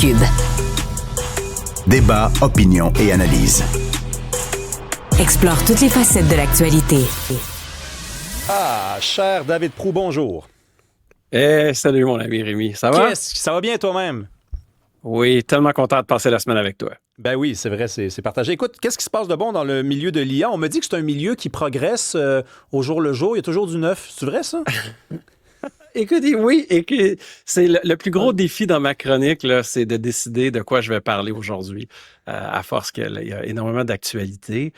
Cube. Débat, opinion et analyse. Explore toutes les facettes de l'actualité. Ah, cher David Proulx, bonjour. Salut mon ami Rémi, ça va? Ça va bien toi-même? Oui, tellement content de passer la semaine avec toi. Ben oui, c'est vrai, c'est partagé. Écoute, qu'est-ce qui se passe de bon dans le milieu de l'IA? On me dit que c'est un milieu qui progresse au jour le jour. Il y a toujours du neuf. C'est vrai, ça? Écoute, oui, et c'est le plus gros défi dans ma chronique, là, c'est de décider de quoi je vais parler aujourd'hui, à force qu'il y a énormément d'actualités.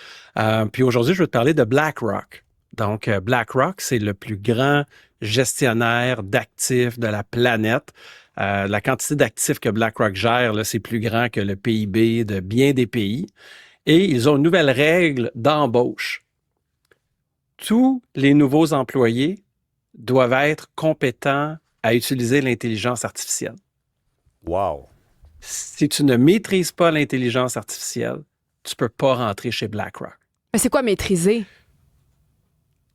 Puis aujourd'hui, je vais te parler de BlackRock. Donc, BlackRock, c'est le plus grand gestionnaire d'actifs de la planète. La quantité d'actifs que BlackRock gère, là, c'est plus grand que le PIB de bien des pays. Et ils ont une nouvelle règle d'embauche. Tous les nouveaux employés doivent être compétents à utiliser l'intelligence artificielle. Wow! Si tu ne maîtrises pas l'intelligence artificielle, tu ne peux pas rentrer chez BlackRock. Mais c'est quoi maîtriser?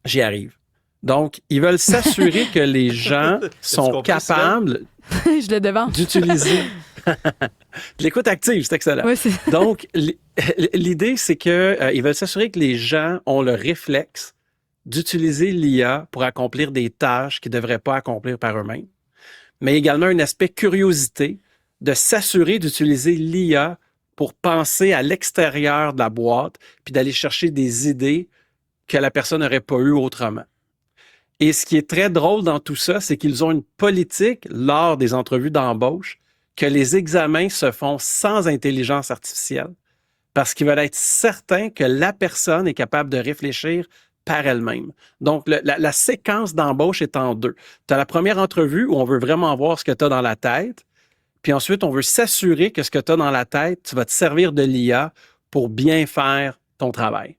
J'y arrive. Donc, ils veulent s'assurer que les gens sont capables Je le devance. d'utiliser... L'écoute active, c'est excellent. Ouais, c'est... Donc, l'idée, c'est qu'ils veulent s'assurer que les gens ont le réflexe d'utiliser l'IA pour accomplir des tâches qu'ils ne devraient pas accomplir par eux-mêmes, mais également un aspect curiosité de s'assurer d'utiliser l'IA pour penser à l'extérieur de la boîte puis d'aller chercher des idées que la personne n'aurait pas eues autrement. Et ce qui est très drôle dans tout ça, c'est qu'ils ont une politique lors des entrevues d'embauche que les examens se font sans intelligence artificielle parce qu'ils veulent être certains que la personne est capable de réfléchir par elle-même. Donc, la séquence d'embauche est en deux. Tu as la première entrevue où on veut vraiment voir ce que tu as dans la tête, puis ensuite, on veut s'assurer que ce que tu as dans la tête, tu vas te servir de l'IA pour bien faire ton travail.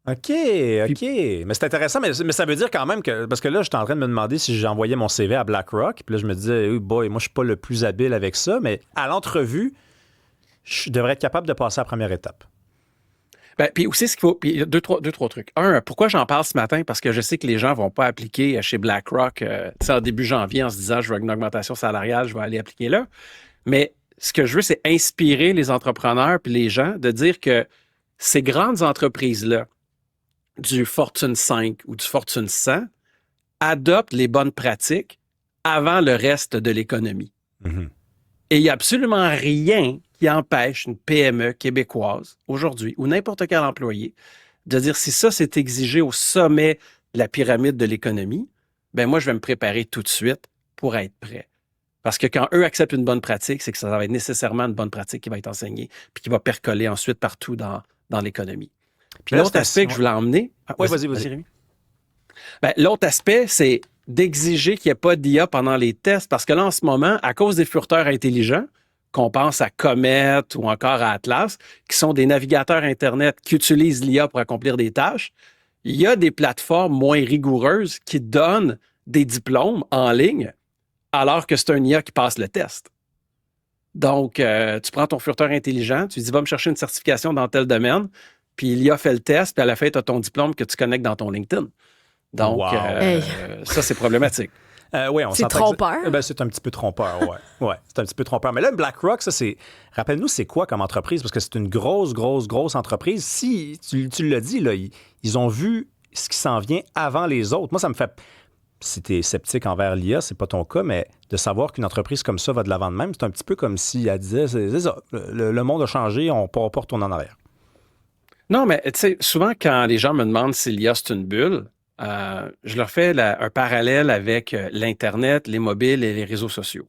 OK. Mais c'est intéressant, mais ça veut dire quand même que... Parce que là, j'étais en train de me demander si j'envoyais mon CV à BlackRock, puis là, je me disais, oh boy, moi, je suis pas le plus habile avec ça, mais à l'entrevue, je devrais être capable de passer à la première étape. Ben, puis aussi, ce qu'il faut, puis il y a deux, trois trucs. Un, pourquoi j'en parle ce matin? Parce que je sais que les gens ne vont pas appliquer chez BlackRock en début janvier en se disant, je veux une augmentation salariale, je vais aller appliquer là. Mais ce que je veux, c'est inspirer les entrepreneurs puis les gens de dire que ces grandes entreprises-là, du Fortune 5 ou du Fortune 100, adoptent les bonnes pratiques avant le reste de l'économie. Mm-hmm. Et il n'y a absolument rien qui empêche une PME québécoise aujourd'hui ou n'importe quel employé de dire si ça, c'est exigé au sommet de la pyramide de l'économie, ben moi, je vais me préparer tout de suite pour être prêt. Parce que quand eux acceptent une bonne pratique, c'est que ça va être nécessairement une bonne pratique qui va être enseignée puis qui va percoler ensuite partout dans l'économie. Puis là, l'autre aspect que je voulais emmener... Oui, vas-y, Rémi. Ben, l'autre aspect, c'est d'exiger qu'il n'y ait pas d'IA pendant les tests, parce que là, en ce moment, à cause des furteurs intelligents, qu'on pense à Comet ou encore à Atlas, qui sont des navigateurs Internet qui utilisent l'IA pour accomplir des tâches, il y a des plateformes moins rigoureuses qui donnent des diplômes en ligne alors que c'est un IA qui passe le test. Donc, tu prends ton furteur intelligent, tu dis « va me chercher une certification dans tel domaine », puis l'IA fait le test, puis à la fin, tu as ton diplôme que tu connectes dans ton LinkedIn. Donc, wow. Ça, c'est problématique. Oui, c'est trompeur. Ben, c'est un petit peu trompeur, oui. Ouais, c'est un petit peu trompeur. Mais là, BlackRock, ça, c'est... Rappelle-nous, c'est quoi comme entreprise? Parce que c'est une grosse entreprise. Si, tu l'as dit, là, ils ont vu ce qui s'en vient avant les autres. Moi, ça me fait... Si tu es sceptique envers l'IA, c'est pas ton cas, mais de savoir qu'une entreprise comme ça va de l'avant de même, c'est un petit peu comme si elle disait, c'est ça, le monde a changé, on ne pourra pas retourner en arrière. Non, mais tu sais, souvent, quand les gens me demandent si l'IA, c'est une bulle, je leur fais un parallèle avec l'Internet, les mobiles et les réseaux sociaux.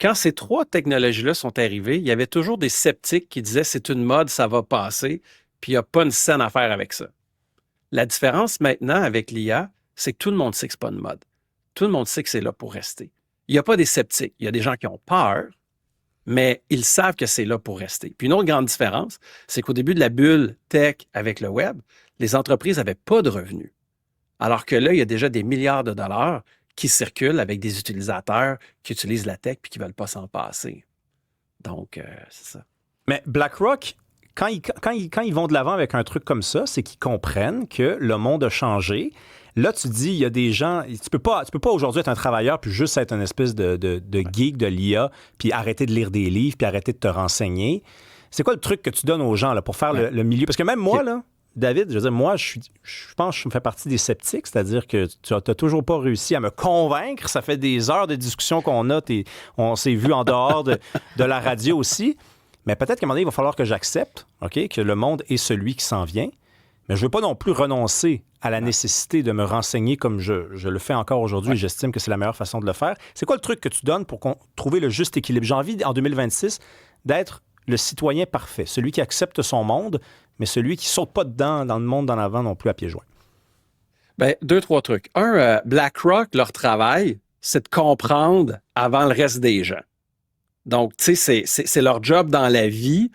Quand ces trois technologies-là sont arrivées, il y avait toujours des sceptiques qui disaient c'est une mode, ça va passer, puis il n'y a pas une scène à faire avec ça. La différence maintenant avec l'IA, c'est que tout le monde sait que ce n'est pas une mode. Tout le monde sait que c'est là pour rester. Il n'y a pas des sceptiques. Il y a des gens qui ont peur, mais ils savent que c'est là pour rester. Puis une autre grande différence, c'est qu'au début de la bulle tech avec le web, les entreprises n'avaient pas de revenus. Alors que là, il y a déjà des milliards de dollars qui circulent avec des utilisateurs qui utilisent la tech puis qui ne veulent pas s'en passer. Donc, c'est ça. Mais BlackRock, quand ils vont de l'avant avec un truc comme ça, c'est qu'ils comprennent que le monde a changé. Là, tu dis, il y a des gens... Tu peux pas aujourd'hui être un travailleur puis juste être une espèce de geek de l'IA puis arrêter de lire des livres puis arrêter de te renseigner. C'est quoi le truc que tu donnes aux gens là, pour faire le milieu? Parce que même moi, là, David, je veux dire, moi, je pense que je fais partie des sceptiques, c'est-à-dire que tu n'as toujours pas réussi à me convaincre. Ça fait des heures de discussion qu'on a, on s'est vu en dehors de la radio aussi. Mais peut-être qu'à un moment donné, il va falloir que j'accepte, OK, que le monde est celui qui s'en vient. Mais je ne veux pas non plus renoncer à la nécessité de me renseigner comme je le fais encore aujourd'hui. Et j'estime que c'est la meilleure façon de le faire. C'est quoi le truc que tu donnes pour trouver le juste équilibre? J'ai envie, en 2026, d'être le citoyen parfait, celui qui accepte son monde, mais celui qui ne saute pas dedans, dans le monde d'en avant non plus à pieds joints. Bien, 2-3 trucs. BlackRock, leur travail, c'est de comprendre avant le reste des gens. Donc, tu sais, c'est leur job dans la vie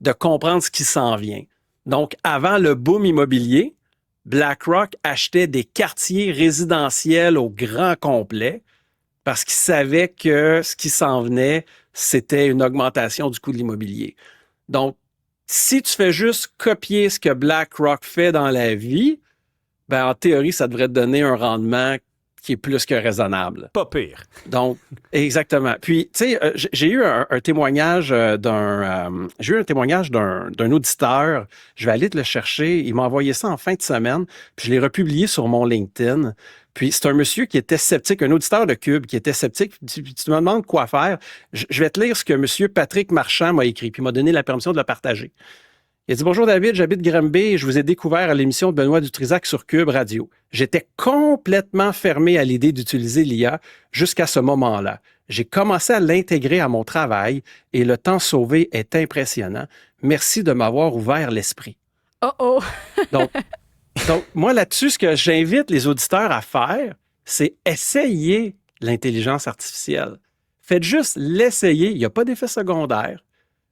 de comprendre ce qui s'en vient. Donc, avant le boom immobilier, BlackRock achetait des quartiers résidentiels au grand complet parce qu'ils savaient que ce qui s'en venait, c'était une augmentation du coût de l'immobilier. Donc, si tu fais juste copier ce que BlackRock fait dans la vie, ben en théorie, ça devrait te donner un rendement qui est plus que raisonnable. Pas pire. Donc, exactement. Puis, tu sais, j'ai eu un témoignage d'un auditeur. Je vais aller te le chercher. Il m'a envoyé ça en fin de semaine. Puis, je l'ai republié sur mon LinkedIn. Puis, c'est un monsieur qui était sceptique, un auditeur de Cube qui était sceptique. Tu me demandes quoi faire. Je vais te lire ce que monsieur Patrick Marchand m'a écrit. Puis, il m'a donné la permission de le partager. Il a dit « Bonjour David, j'habite Granby et je vous ai découvert à l'émission de Benoît Dutrisac sur Cube Radio. J'étais complètement fermé à l'idée d'utiliser l'IA jusqu'à ce moment-là. J'ai commencé à l'intégrer à mon travail et le temps sauvé est impressionnant. Merci de m'avoir ouvert l'esprit. » Oh! Donc, moi là-dessus, ce que j'invite les auditeurs à faire, c'est essayer l'intelligence artificielle. Faites juste l'essayer. Il n'y a pas d'effet secondaire.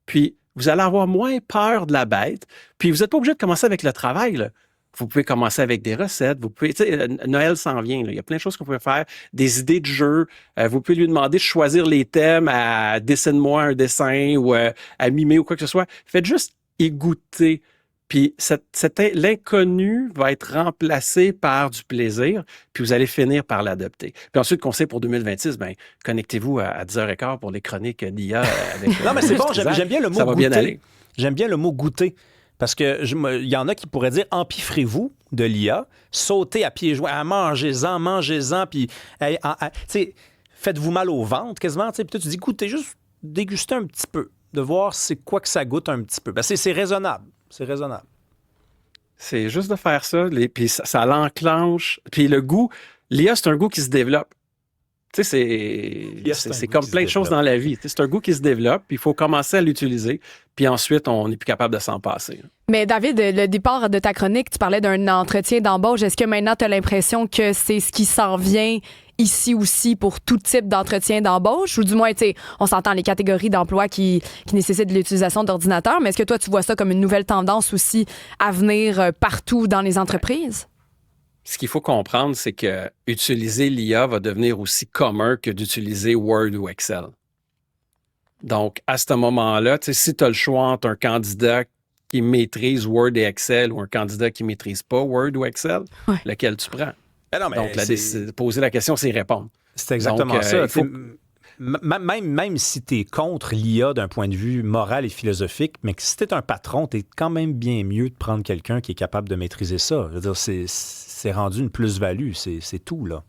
Puis, vous allez avoir moins peur de la bête. Puis, vous n'êtes pas obligé de commencer avec le travail, là. Vous pouvez commencer avec des recettes. Vous pouvez, tu sais, Noël s'en vient, là. Il y a plein de choses que vous pouvez faire. Des idées de jeu. Vous pouvez lui demander de choisir les thèmes à dessine-moi un dessin ou à mimer ou quoi que ce soit. Faites juste y goûter. Puis l'inconnu va être remplacé par du plaisir, puis vous allez finir par l'adopter. Puis ensuite, conseil pour 2026, bien, connectez-vous à 10h15 pour les chroniques d'IA avec... Non, mais c'est bon, j'aime bien le mot ça va goûter. Bien aller. J'aime bien le mot goûter. Parce que il y en a qui pourraient dire empiffrez-vous de l'IA, sautez à pieds joints, mangez-en, puis faites-vous mal au ventre quasiment. Puis toi, tu dis goûtez, juste déguster un petit peu, de voir c'est quoi que ça goûte un petit peu. Ben, c'est raisonnable. C'est raisonnable. C'est juste de faire ça, puis ça l'enclenche. Puis le goût, l'IA, c'est un goût qui se développe. Tu sais, c'est comme plein de choses dans la vie. C'est un goût qui se développe, puis il faut commencer à l'utiliser, puis ensuite, on n'est plus capable de s'en passer. Mais David, le départ de ta chronique, tu parlais d'un entretien d'embauche. Est-ce que maintenant, tu as l'impression que c'est ce qui s'en vient ici aussi pour tout type d'entretien d'embauche? Ou du moins, tu sais, on s'entend les catégories d'emplois qui nécessitent l'utilisation d'ordinateurs, mais est-ce que toi, tu vois ça comme une nouvelle tendance aussi à venir partout dans les entreprises? Ce qu'il faut comprendre, c'est que utiliser l'IA va devenir aussi commun que d'utiliser Word ou Excel. Donc, à ce moment-là, si tu as le choix entre un candidat qui maîtrise Word et Excel ou un candidat qui ne maîtrise pas Word ou Excel, lequel tu prends? Non, mais donc, poser la question, c'est répondre. C'est exactement ça. Même si tu es contre l'IA d'un point de vue moral et philosophique, mais que si tu es un patron, tu es quand même bien mieux de prendre quelqu'un qui est capable de maîtriser ça. Je veux dire, c'est rendu une plus-value, c'est tout, là.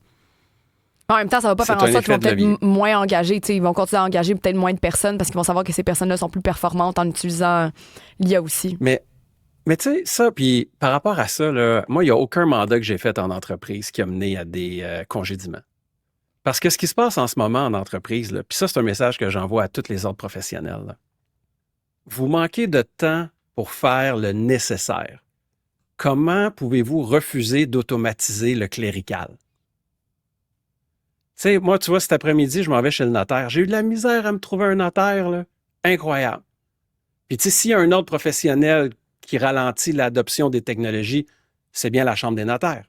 En même temps, ça va pas faire en sorte qu'ils vont peut-être moins engager. Ils vont continuer à engager peut-être moins de personnes parce qu'ils vont savoir que ces personnes-là sont plus performantes en utilisant l'IA aussi. Mais tu sais, ça, puis par rapport à ça, là, moi, il n'y a aucun mandat que j'ai fait en entreprise qui a mené à des congédiements. Parce que ce qui se passe en ce moment en entreprise, puis ça, c'est un message que j'envoie à tous les autres professionnels. Là. Vous manquez de temps pour faire le nécessaire. Comment pouvez-vous refuser d'automatiser le clérical? Tu sais, moi, tu vois, cet après-midi, je m'en vais chez le notaire. J'ai eu de la misère à me trouver un notaire, là. Incroyable. Puis, tu sais, s'il y a un autre professionnel qui ralentit l'adoption des technologies, c'est bien la Chambre des notaires.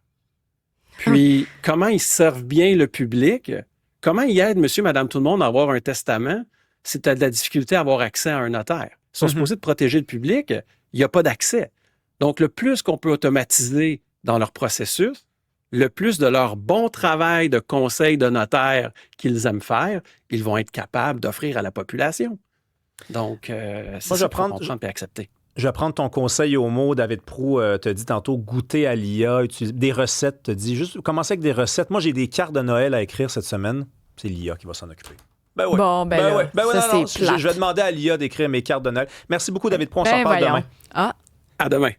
Puis, comment ils servent bien le public? Comment ils aident monsieur, madame, tout le monde à avoir un testament si tu as de la difficulté à avoir accès à un notaire? Ils sont supposés de protéger le public, il n'y a pas d'accès. Donc, le plus qu'on peut automatiser dans leur processus, le plus de leur bon travail de conseil de notaire qu'ils aiment faire, ils vont être capables d'offrir à la population. Donc, c'est Moi, ça qu'il faut comprendre et accepter. Je vais prendre ton conseil au mot. David Proulx te dit tantôt goûter à l'IA, utiliser des recettes, te dit juste commencer avec des recettes. Moi, j'ai des cartes de Noël à écrire cette semaine. C'est l'IA qui va s'en occuper. Ben ouais. Bon, ben là, ouais. ça, Non, c'est plate. je vais demander à l'IA d'écrire mes cartes de Noël. Merci beaucoup, David Proulx. On s'en parle voyons. demain. Ah. À demain.